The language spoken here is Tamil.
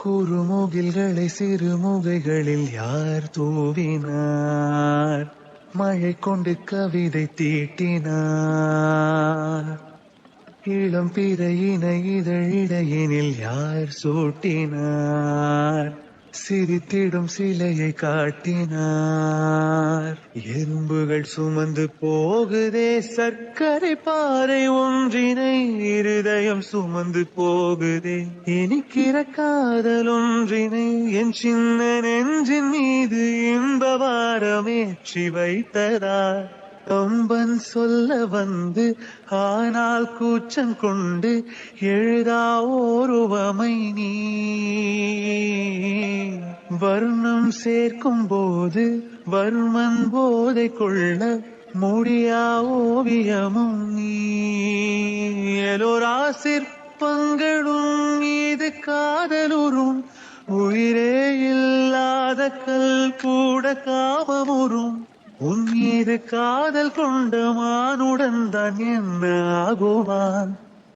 குறுமுகில்களை சிறுமுகைகளில் யார் தூவினார்? மழை கொண்டு கவிதை தீட்டினார். இளம் பிறையினை இதழிடையினில் யார் சூட்டினார்? சிரித்திடும் சிலையை காட்டினார். எறும்புகள் சுமந்து போகுதே சர்க்கரை பாறை ஒன்றினை, இருதயம் சுமந்து போகுதே இனிக்கிற காதல் ஒன்றினை. என் சின்ன நெஞ்சின் மீது இன்ப வாரமேற்றி வைத்ததார். கம்பன் சொல்ல வந்து ஆனால் கூச்சம் கொண்டு எழுதா ஓருவமை நீ. வர்ணம் சேர்க்கும் போது வர்மன் போதை கொள்ள முடியா ஓவியமும் நீ. எலோரா சிற்பங்களும் மீது காதலுறும், உயிரே இல்லாத கல் கூட காமமுறும். உன் மீது காதல் கொண்ட மானுடன் தான் என்ன ஆகுவான்?